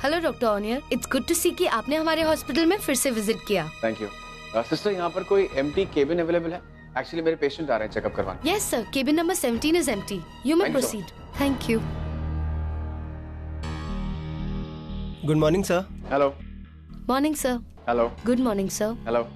Hello doctor ऑनियर, it's good to see कि आपने हमारे हॉस्पिटल में फिर से विजिट किया। Thank you. सिस्टर, यहाँ पर कोई एम्प्टी केबिन अवेलेबल है? एक्चुअली मेरे पेशेंट आ रहे हैं चेकअप करवाने। Yes sir, cabin number 17 is empty. You may proceed. Thank you. Good morning sir. Hello. Morning sir. Hello. Good morning sir. Hello.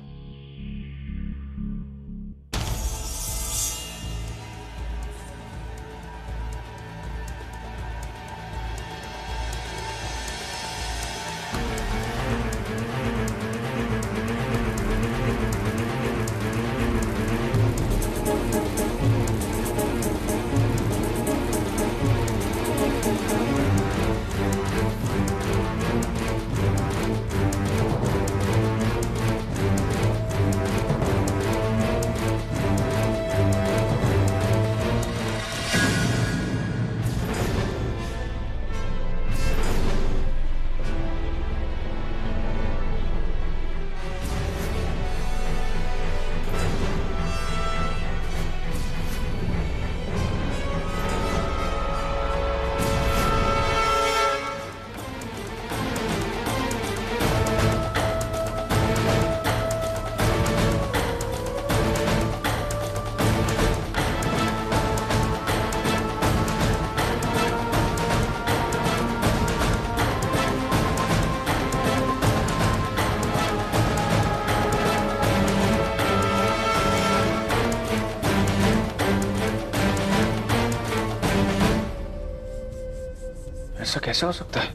ऐसा कैसे हो सकता है?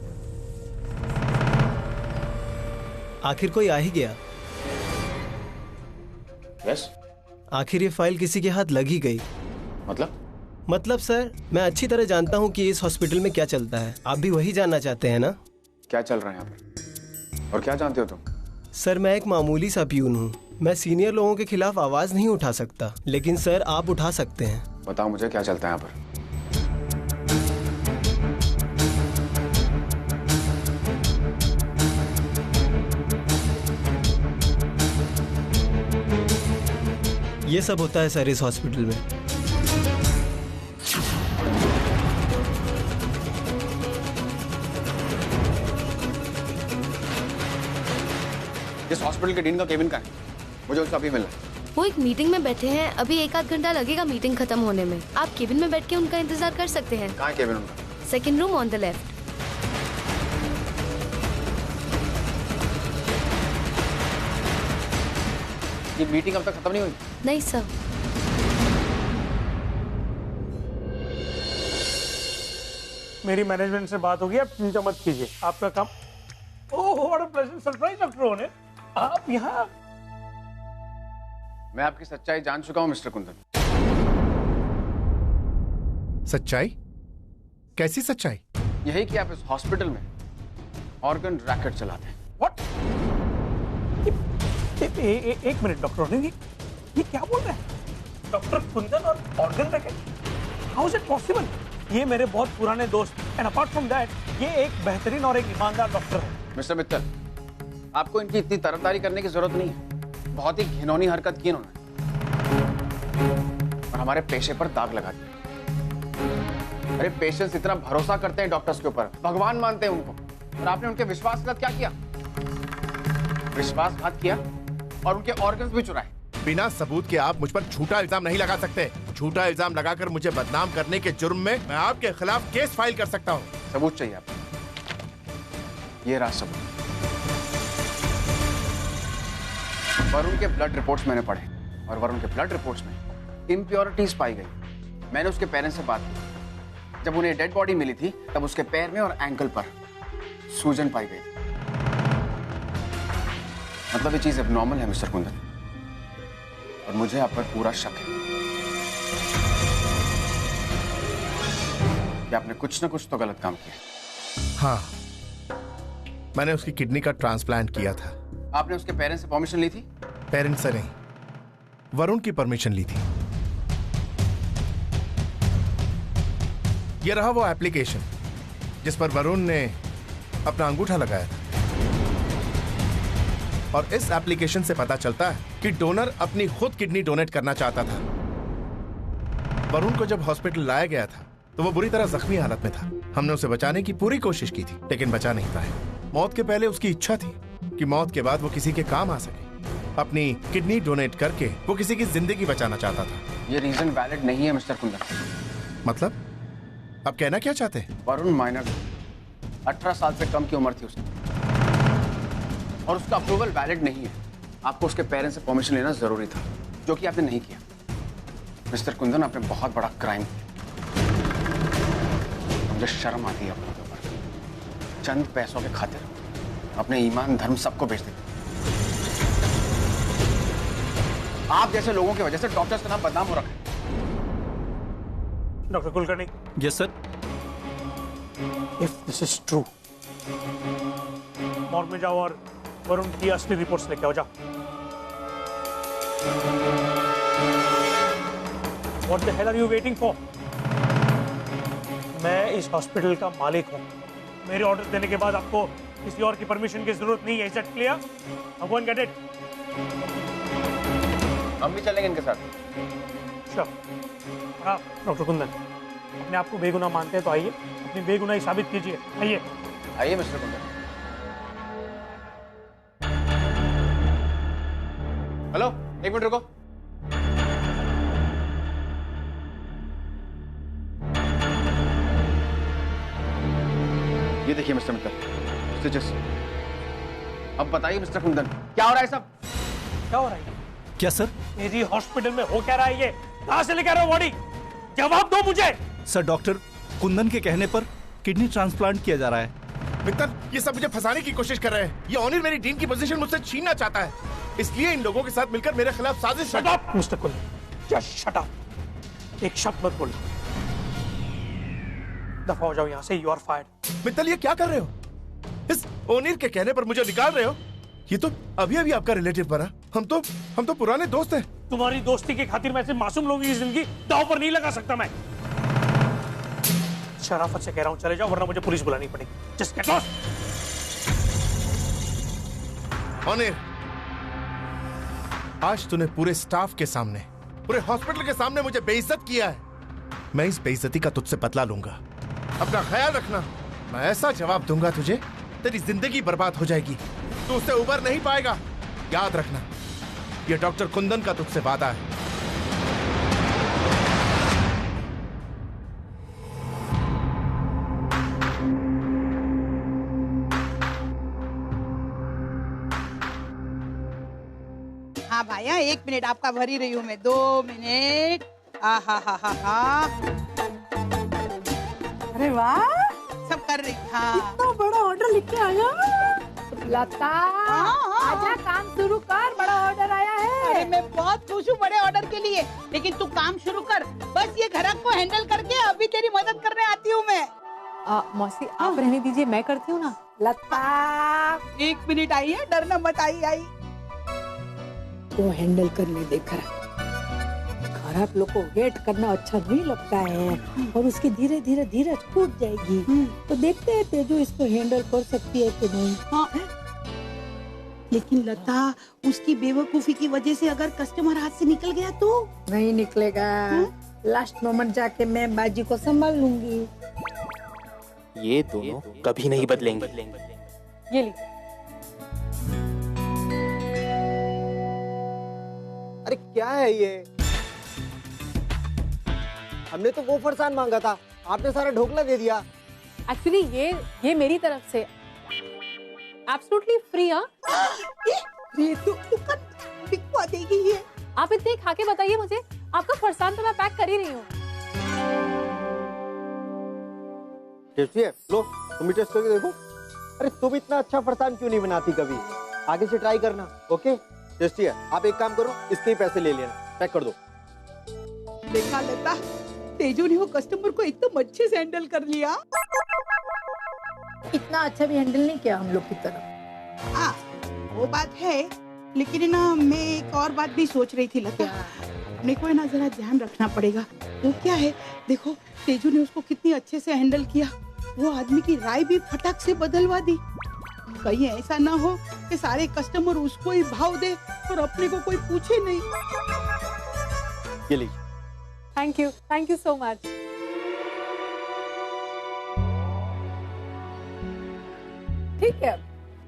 आखिर कोई आ ही गया। यस। आखिर ये फाइल किसी के हाथ लग ही गई। मतलब सर, मैं अच्छी तरह जानता हूँ कि इस हॉस्पिटल में क्या चलता है। आप भी वही जानना चाहते हैं ना? क्या चल रहा है यहाँ पर और क्या जानते हो तुम? सर, मैं एक मामूली सा पियून हूँ। मैं सीनियर लोगों के खिलाफ आवाज नहीं उठा सकता, लेकिन सर आप उठा सकते हैं। बताओ मुझे क्या चलता है यहाँ पर। ये सब होता है सर इस हॉस्पिटल में। इस हॉस्पिटल के डीन का केबिन का है, मुझे उसका अभी मिलना है। वो एक मीटिंग में बैठे हैं, अभी 1 आध घंटा लगेगा मीटिंग खत्म होने में। आप केबिन में बैठ के उनका इंतजार कर सकते हैं। कहाँ है केबिन उनका? Second room on the left. ये मीटिंग अब तक खत्म नहीं हुई? नहीं सर। मेरी मैनेजमेंट से बात होगी, आप चिंता मत कीजिए। आपका काम। Oh, what a pleasant surprise doctor ओनियर, आप यहाँ। मैं आपकी सच्चाई जान चुका हूँ मिस्टर कुंदन। सच्चाई? कैसी सच्चाई? यही कि आप इस हॉस्पिटल में ऑर्गन रैकेट चलाते हैं। व्हाट? एक मिनट डॉक्टर ओनियर, ये क्या बोल रहे हैं? डॉक्टर कुंदन और organ racket? How is it possible? ये मेरे बहुत पुराने दोस्त, एंड अपार्ट फ्रॉम दैट ये एक बेहतरीन और एक ईमानदार डॉक्टर है। मिस्टर मित्तल, आपको इनकी इतनी तरफदारी करने की जरूरत नहीं है। बहुत ही घिनौनी हरकत की इन्होंने और हमारे पेशे पर दाग लगा दिया। अरे पेशेंट्स इतना भरोसा करते हैं डॉक्टर्स के ऊपर, भगवान मानते हैं उनको, और आपने उनके विश्वासघात क्या किया? विश्वासघात किया और उनके ऑर्गन्स भी चुराए। बिना सबूत के आप मुझ पर झूठा इल्जाम नहीं लगा सकते। झूठा इल्जाम लगाकर मुझे बदनाम करने के जुर्म में मैं आपके खिलाफ केस फाइल कर सकता हूँ। सबूत चाहिए आपको? ये रहा सबूत। वरुण के ब्लड रिपोर्ट्स मैंने पढ़े और वरुण के ब्लड रिपोर्ट्स में इम्प्योरिटीज पाई गई। मैंने उसके पेरेंट्स से बात की। जब उन्हें डेड बॉडी मिली थी तब उसके पैर में और एंकल पर सूजन पाई गई। मतलब ये चीज एबनॉर्मल है मिस्टर कुंदन, और मुझे आप पर पूरा शक है कि आपने कुछ ना कुछ तो गलत काम किया। हाँ, मैंने उसकी किडनी का ट्रांसप्लांट किया था। आपने उसके पेरेंट्स से परमिशन ली थी? पेरेंट्स से नहीं, वरुण की परमिशन ली थी। यह रहा वो एप्लीकेशन जिस पर वरुण ने अपना अंगूठा लगाया था। और इस एप्लीकेशन से पता चलता है कि डोनर अपनी खुद किडनी डोनेट करना चाहता था। वरुण को जब हॉस्पिटल लाया गया था तो वो बुरी तरह जख्मी हालत में था। हमने उसे बचाने की पूरी कोशिश की थी, लेकिन बचा नहीं पाए। मौत के पहले उसकी इच्छा थी कि मौत के बाद वो किसी के काम आ सके। अपनी किडनी डोनेट करके वो किसी की जिंदगी बचाना चाहता था। ये रीजन वैलिड नहीं है मिस्टर कुंदन। मतलब आप कहना क्या चाहते हैं? वरुण माइनर 18 साल से कम की उम्र थी उसकी, और उसका अप्रूवल वैलिड नहीं है। आपको उसके पेरेंट्स से परमिशन लेना जरूरी था, जो कि आपने नहीं किया। मिस्टर कुंदन, आपने बहुत बड़ा क्राइम किया। मुझे शर्म आती है अपने ऊपर। चंद पैसों के खातिर अपने ईमान धर्म सबको बेच देते। आप जैसे लोगों की वजह से डॉक्टर्स का नाम बदनाम हो रखा है। Doctor Kulkarni. Yes sir. If this is true, morgue में जाओ और वरुण की असली रिपोर्ट्स लेके आओ। जाओ। What the hell are you waiting for? मैं इस हॉस्पिटल का मालिक हूँ। मेरे ऑर्डर देने के बाद आपको किसी और की परमिशन की जरूरत नहीं है। Is that clear? Now go and get it. हम भी चलेंगे इनके साथ। Sure. हाँ, डॉक्टर कुंदन, अपने आप को बेगुनाह मानते हैं तो आइए, अपनी बेगुनाही साबित कीजिए। आइए। आइए मिस्टर कुंदन। हेलो, एक मिनट रुको। ये देखिए मिस्टर मित्तल, स्टिचेस। अब बताइए मिस्टर कुंदन, क्या हो रहा है सब? क्या हो रहा है? क्या सर? मेरी हॉस्पिटल में हो क्या रहा है ये? कहां से लेकर आ रहे हो बॉडी? जवाब दो मुझे। सर, डॉक्टर कुंदन के कहने पर किडनी ट्रांसप्लांट किया जा रहा है। मित्तल, ये सब मुझे फंसाने की कोशिश कर रहे हैं। ये ऑनिर मेरी डीन की पोजीशन मुझसे छीनना चाहता है, इसलिए इन लोगों के साथ मिलकर मेरे खिलाफ साजिश। Shut up mister Kundan, just shut up. एक शब्द मत बोलो। दफा हो जाओ यहाँ से। You are fired. मित्तल, ये क्या कर रहे हो? इस ओनिर के कहने पर मुझे निकाल रहे हो? ये तो अभी अभी आपका रिलेटिव बना। हम तो पुराने दोस्त हैं। तुम्हारी दोस्ती की खातिर मैं ऐसे मासूम लोगों की जिंदगी दांव पर नहीं लगा सकता। मैं शराफत से कह रहा हूँ, चले जाओ, वरना मुझे पुलिस बुलानी पड़ेगी। Just get lost. ओनिर, आज तूने पूरे स्टाफ के सामने, पूरे हॉस्पिटल के सामने मुझे बेइज्जत किया है। मैं इस बेइज्जती का तुझसे बदला लूंगा। अपना ख्याल रखना। मैं ऐसा जवाब दूंगा तुझे, तेरी जिंदगी बर्बाद हो जाएगी। तू उससे उबर नहीं पाएगा। याद रखना, यह डॉक्टर कुंदन का तुझसे वादा है। हाँ भाइया, 1 मिनट आपका भरी रही हूँ मैं। 2 मिनट। हा हा हा हा हा। अरे वाह, सब कर रही। हाँ, इतना बड़ा ऑर्डर लिख के आया लता। आजा, काम शुरू कर, बड़ा ऑर्डर आया है। अरे मैं बहुत खुश हूँ बड़े ऑर्डर के लिए, लेकिन तू काम शुरू कर। बस ये ग्राहक को हैंडल करके अभी तेरी मदद करने आती हूँ मैं। मौसी, आप रहने दीजिए, मैं करती हूँ ना। लता, 1 मिनट आई है, डरना मत। आई वो हैंडल करने दे। खराब लोग को वेट करना अच्छा नहीं लगता है, और उसकी धीरे धीरे धीरज टूट जाएगी। तो देखते हैं तेजू इसको हैंडल कर सकती है कि नहीं। हाँ, लेकिन लता, उसकी बेवकूफी की वजह से अगर कस्टमर हाथ से निकल गया तो? नहीं निकलेगा। लास्ट मोमेंट जाके मैं बाजी को संभाल लूंगी। ये दोनों कभी नहीं बदलेंगे। ये ली। अरे क्या है ये? हमने तो वो फरसान मांगा था, आपने सारा ढोकला दे दिया। एक्चुअली ये मेरी तरफ से एब्सोल्युटली फ्री। हाँ, ये तो बिकवा देगी ये। आप इतने खा के बताइए मुझे, आपका फरसान तो मैं पैक कर ही रही हूँ। टेस्टी है, लो तुम भी टेस्ट करके देखो। अरे तुम इतना अच्छा फरसान क्यों नहीं बनाती कभी? आगे से ट्राई करना। ओके, टेस्टी है। आप एक काम करो, इसके ही पैसे ले लेना, पैक कर दो। देखा लता, तेजू ने वो कस्टमर को एकदम अच्छे से हैंडल कर लिया। इतना अच्छा भी हैंडल नहीं किया हम लोग की तरफ। हाँ, वो बात है, लेकिन ना मैं एक और बात भी सोच रही थी लता। अपने को ना जरा ध्यान रखना पड़ेगा। वो क्या है, देखो तेजू ने उसको कितनी अच्छे से हैंडल किया। वो आदमी की राय भी फटाक से बदलवा दी। कहीं ऐसा ना हो कि सारे कस्टमर उसको ही भाव दे और अपने को कोई पूछे नहीं। ये लीजिए। Thank you so much. ठीक है।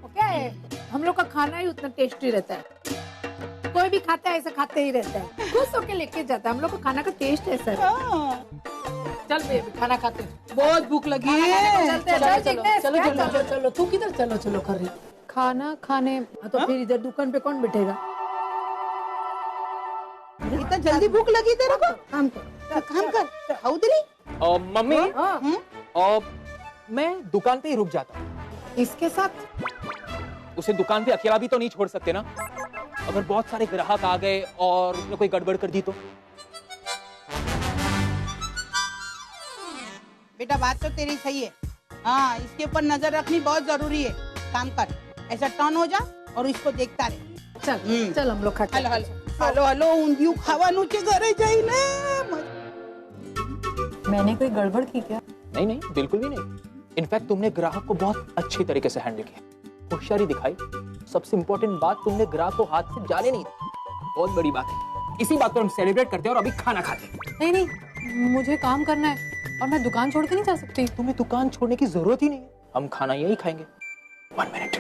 वो क्या है, हम लोग का खाना ही उतना टेस्टी रहता है। कोई भी खाता है ऐसा खाते ही रहता है, खुश होके लेके जाता है। हम लोग का खाना का टेस्ट ऐसा है। चल बेबी खाना खाते हैं, बहुत भूख लगी है। चलो तू किधर, चलो कर रही खाना खाने। तो फिर इधर दुकान पे कौन बैठेगा? इतना जल्दी भूख लगी तेरे को? काम कर। उधरी मम्मी मैं दुकान पे ही रुक जाता हूँ। इसके साथ उसे दुकान पे अकेला भी तो नहीं छोड़ सकते ना। अगर बहुत सारे ग्राहक आ गए और उसने कोई गड़बड़ कर दी तो। बेटा बात तो तेरी सही है। हाँ, इसके ऊपर नजर रखनी बहुत जरूरी है। काम कर, ऐसा टर्न हो जा और इसको देखता रहे। चल हम लोग खा के हेलो ऊंधियू खावानू के घरे जाई ने। मैंने कोई गड़बड़ की क्या? नहीं बिल्कुल भी नहीं। इनफैक्ट तुमने ग्राहक को बहुत अच्छे तरीके से हैंडल किया, होशियारी दिखाई। सबसे इम्पोर्टेंट बात, तुमने ग्राहक को हाथ से जाने नहीं दी। बहुत बड़ी बात है। इसी बात को हम सेलिब्रेट करते हैं और अभी खाना खाते हैं। नहीं मुझे काम करना है और मैं दुकान छोड़ के नहीं जा सकती। तुम्हें दुकान छोड़ने की जरूरत ही नहीं है, हम खाना यही खाएंगे। 1 मिनट।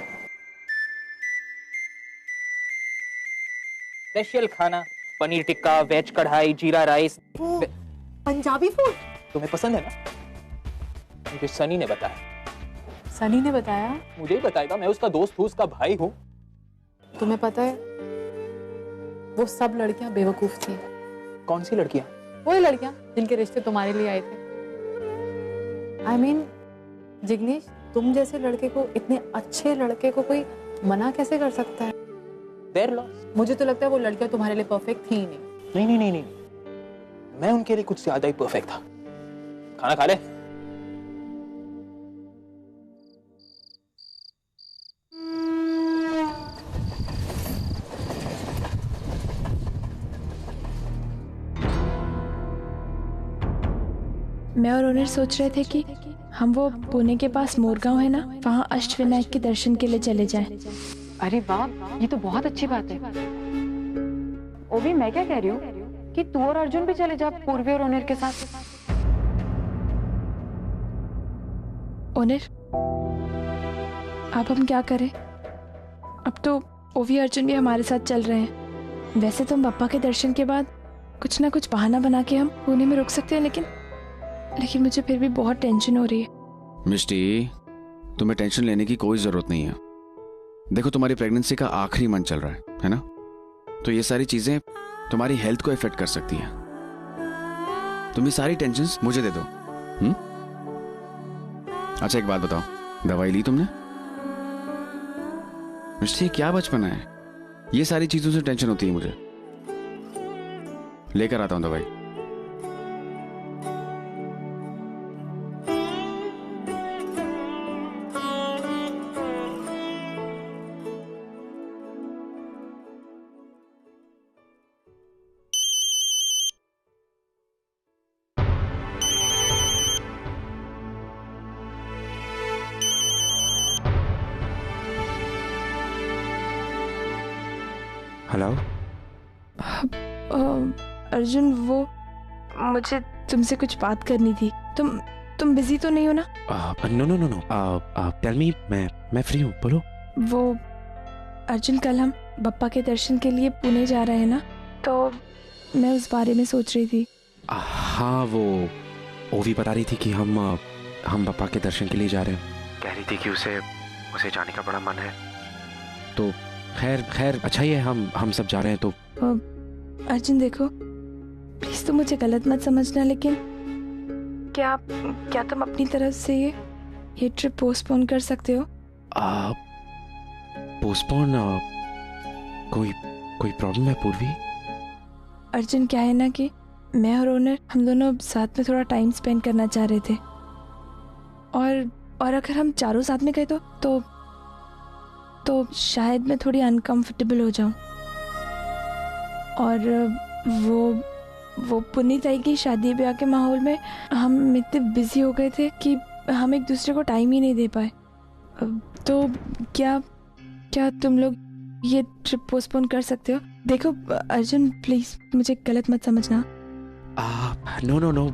स्पेशल खाना, पनीर टिक्का, वेज कढ़ाई, जीरा राइस। पंजाबी फूड तुम्हें पसंद है ना? मुझे सनी ने बताया। सनी ने बताया? मुझे ही बताएगा, मैं उसका दोस्त हूँ, उसका भाई हूँ। तुम्हें पता है वो सब लड़कियां बेवकूफ थी। कौन सी लड़कियां? वही लड़कियां जिनके रिश्ते तुम्हारे लिए आए थे। I mean, जिग्नेश, तुम जैसे लड़के को, इतने अच्छे लड़के को कोई मना कैसे कर सकता है? Their loss। मुझे तो लगता है वो लड़कियां तुम्हारे लिए परफेक्ट थी ही नहीं। नहीं, मैं उनके लिए कुछ ज्यादा ही परफेक्ट था। खाना खा ले। मैं और ओनर सोच रहे थे कि हम वो पुणे के पास मोरगांव है ना, वहाँ अष्टविनायक के दर्शन के लिए चले जाएं। अरे वाह, ये तो बहुत अच्छी बात है। ओवी, मैं क्या कह रही हूँ कि तू और अर्जुन भी चले जा पूर्वी और ओनर के साथ। ओनर, अब हम क्या करें? अब तो ओवी अर्जुन भी हमारे साथ चल रहे हैं। वैसे तो हम पापा के दर्शन के बाद कुछ ना कुछ बहाना बना के हम पुणे में रुक सकते हैं, लेकिन मुझे फिर भी बहुत टेंशन हो रही है। मिष्टी, तुम्हें टेंशन लेने की कोई जरूरत नहीं है। देखो, तुम्हारी प्रेगनेंसी का आखिरी मंथ चल रहा है ना? तो ये सारी चीजें तुम्हारी हेल्थ को इफेक्ट कर सकती हैं। तुम ये सारी टेंशन्स मुझे दे दो। अच्छा एक बात बताओ, दवाई ली तुमने? मिष्टी, क्या बचपना है? ये सारी चीजों से टेंशन होती है मुझे। लेकर आता हूं दवाई। हेलो अर्जुन, वो मुझे तुमसे कुछ बात करनी थी। तुम बिजी तो नहीं हो ना? नो टेल मी, मैं फ्री हूँ, बोलो। वो अर्जुन, कल हम बप्पा के दर्शन के लिए पुणे जा रहे हैं ना, तो मैं उस बारे में सोच रही थी। हाँ, वो भी बता रही थी कि हम बप्पा के दर्शन के लिए जा रहे हैं। कह रही थी कि उसे जाने का बड़ा मन है। तो खैर अच्छा ही है, हम सब जा रहे हैं। तो अर्जुन देखो, प्लीज तुम मुझे गलत मत समझना, लेकिन क्या तुम अपनी तरफ से ये ट्रिप पोस्टपोन कर सकते हो? पोस्टपोन? कोई प्रॉब्लम है पूर्वी? अर्जुन, क्या है ना कि मैं और ओनर, हम दोनों साथ में थोड़ा टाइम स्पेंड करना चाह रहे थे, और अगर हम चारों साथ में गए तो शायद मैं थोड़ी अनकंफर्टेबल हो जाऊं। और वो पुनीत आई की शादी ब्याह के माहौल में हम इतने बिजी हो गए थे कि हम एक दूसरे को टाइम ही नहीं दे पाए। तो क्या तुम लोग ये ट्रिप पोस्टपोन कर सकते हो? देखो अर्जुन, प्लीज मुझे गलत मत समझना। नो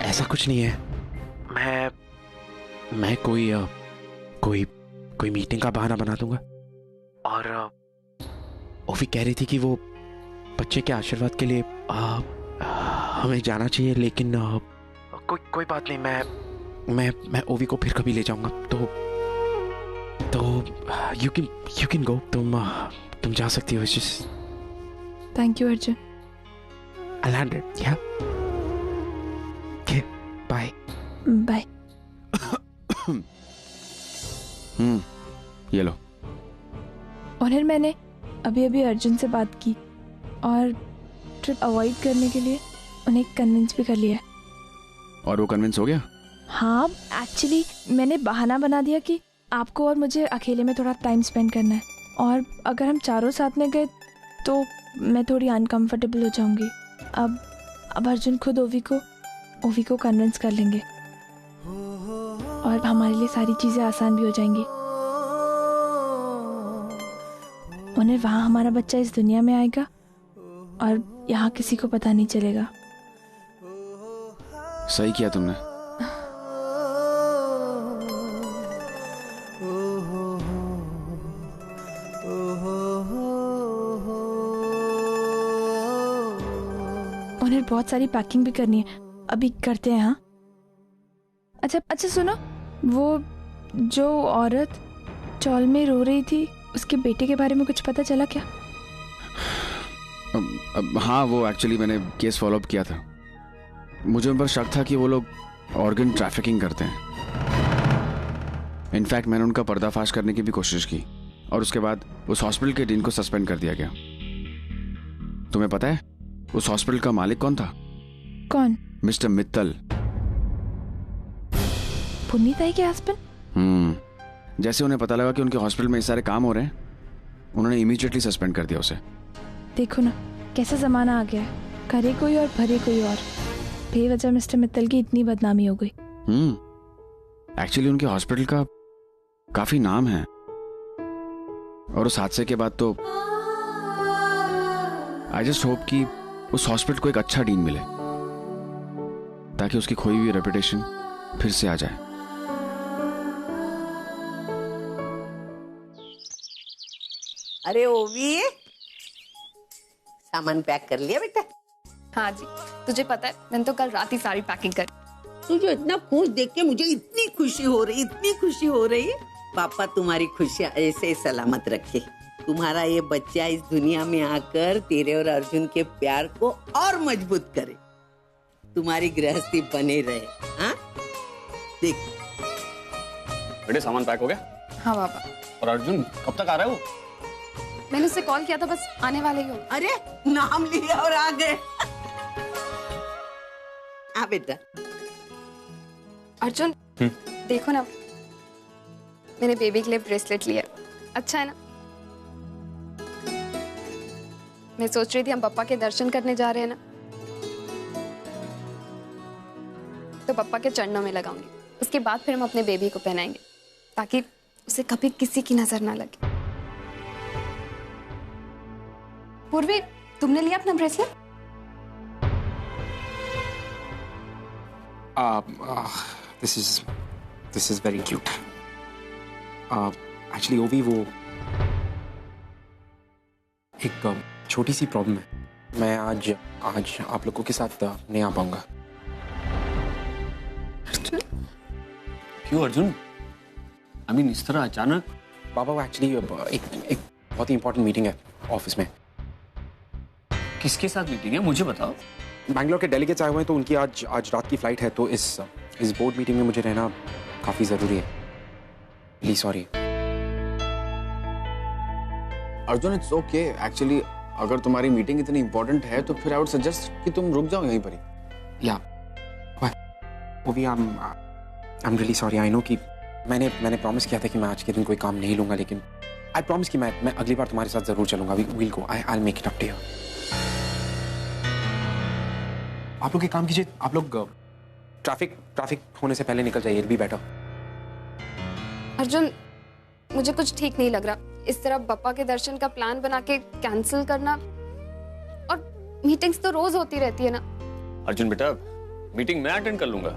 ऐसा कुछ नहीं है। मैं कोई मीटिंग का बहाना बना दूंगा। और ओवी कह रही थी कि वो बच्चे के आशीर्वाद के लिए हमें जाना चाहिए, लेकिन कोई बात नहीं, मैं ओवी को फिर कभी ले जाऊंगा। तो यू कैन गो, तुम जा सकती हो। Thank you Arjun. I'll land it, yeah. Okay, bye. Bye. ये लो। ऑनर, मैंने अभी अर्जुन से बात की और ट्रिप अवॉइड करने के लिए उन्हें कन्विंस भी कर लिया। और वो कन्विंस हो गया? हाँ, एक्चुअली मैंने बहाना बना दिया कि आपको और मुझे अकेले में थोड़ा टाइम स्पेंड करना है, और अगर हम चारों साथ में गए तो मैं थोड़ी अनकंफर्टेबल हो जाऊंगी। अब अर्जुन खुद ओवी को कन्विंस कर लेंगे और हमारे लिए सारी चीज़ें आसान भी हो जाएंगी। उन्हें वहाँ हमारा बच्चा इस दुनिया में आएगा और यहाँ किसी को पता नहीं चलेगा। सही किया तुमने। उन्हें बहुत सारी पैकिंग भी करनी है, अभी करते हैं। हाँ, अच्छा सुनो, वो जो औरत चौल में रो रही थी, उसके बेटे के बारे में कुछ पता चला क्या? हाँ, वो एक्चुअली मैंने केस फॉलो अप किया था। मुझे उन पर शक था कि वो लोग ऑर्गन ट्रैफिकिंग करते हैं। इनफैक्ट मैंने उनका पर्दाफाश करने की भी कोशिश की और उसके बाद उस हॉस्पिटल के डीन को सस्पेंड कर दिया गया। तुम्हें पता है उस हॉस्पिटल का मालिक कौन था? कौन? मिस्टर मित्तल, पुनीताई के हस्बैंड। जैसे उन्हें पता लगा कि उनके हॉस्पिटल में इस सारे काम हो रहे हैं, उन्होंने इमीडिएटली सस्पेंड कर दिया उसे। देखो ना कैसा जमाना आ गया है, करे कोई और भरे कोई और। बेवजह मिस्टर मित्तल की इतनी बदनामी हो गई। एक्चुअली उनके हॉस्पिटल का काफी नाम है और उस हादसे के बाद तो आई जस्ट होप कि उस हॉस्पिटल को एक अच्छा डीन मिले ताकि उसकी खोई हुई रेपुटेशन फिर से आ जाए। अरे ओवी, सामान पैक कर लिया बेटा? हाँ जी, तुझे पता है मैंने तो कल रात ही सारी पैकिंग कर। तुझे इतना खुश देख के मुझे इतनी खुशी हो रही। पापा तुम्हारी खुशियाँ ऐसे सलामत रखे, तुम्हारा ये बच्चा इस दुनिया में आकर तेरे और अर्जुन के प्यार को और मजबूत करे, तुम्हारी गृहस्थी बने रहे। हाँ देख बेटे, सामान पैक हो गया? हाँ पापा। और अर्जुन कब तक आ रहा है वो? मैंने उससे कॉल किया था, बस आने वाले ही हो। अरे नाम लिया और आ गए। हाँ बेटा। अर्जुन देखो ना, मैंने बेबी के लिए ब्रेसलेट लिया, अच्छा है ना? मैं सोच रही थी हम पापा के दर्शन करने जा रहे हैं ना, तो पापा के चरणों में लगाऊंगी, उसके बाद फिर हम अपने बेबी को पहनाएंगे ताकि उसे कभी किसी की नजर ना लगे। पूर्वी, तुमने लिया अपना bracelet? This is very cute. Actually, ओवी, वो एक छोटी सी प्रॉब्लम है। मैं आज आप लोगों के साथ नहीं आ पाऊंगा। क्यों अर्जुन? I mean, इस तरह अचानक? बाबा, वो एक्चुअली एक बहुत ही इंपॉर्टेंट मीटिंग है ऑफिस में। किसके साथ मीटिंग है, मुझे बताओ। बैंगलोर के डेलीगेट्स आए हुए हैं, तो उनकी आज रात की फ्लाइट है, तो इस बोर्ड मीटिंग में मुझे रहना काफी जरूरी है। Please sorry. Arjun, it's okay. Actually अगर तुम्हारी मीटिंग इतनी इंपॉर्टेंट है तो फिर आई वुड सजेस्ट कि तुम रुक जाओ यहीं पर ही। या ओवी, I am really sorry. I know कि मैंने प्रॉमिस किया था कि मैं आज के दिन कोई काम नहीं लूंगा, लेकिन आई प्रॉमिस कि मैं अगली बार तुम्हारे साथ जरूर चलूंगा। We'll go, I will make it up to you. आप लोग एक काम कीजिए, आप लोग ट्रैफिक होने से पहले निकल जाइए, इट बी बेटर। अर्जुन, मुझे कुछ ठीक नहीं लग रहा, इस तरह पापा के दर्शन का प्लान बना के कैंसिल करना, और मीटिंग्स तो रोज होती रहती है ना। अर्जुन बेटा, मीटिंग मैं अटेंड कर लूंगा।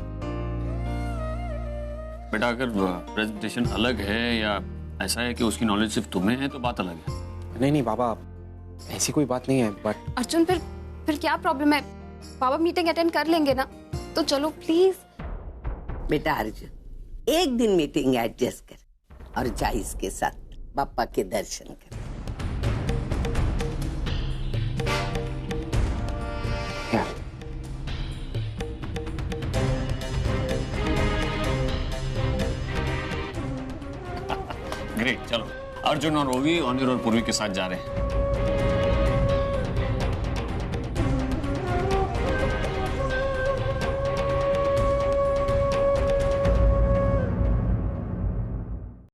बेटा अगर प्रेजेंटेशन अलग है या ऐसा है कि उसकी नॉलेज सिर्फ तुम्हें है तो बात अलग है। नहीं बाबा, ऐसी कोई बात नहीं है। बट अर्जुन फिर क्या प्रॉब्लम है? पापा मीटिंग अटेंड कर लेंगे ना, तो चलो प्लीज। बेटा अर्जुन, एक दिन मीटिंग एडजस्ट कर और जा इसके साथ पापा के दर्शन कर। ग्रेट, चलो अर्जुन और ओवी, अनिल और पूर्वी के साथ जा रहे हैं।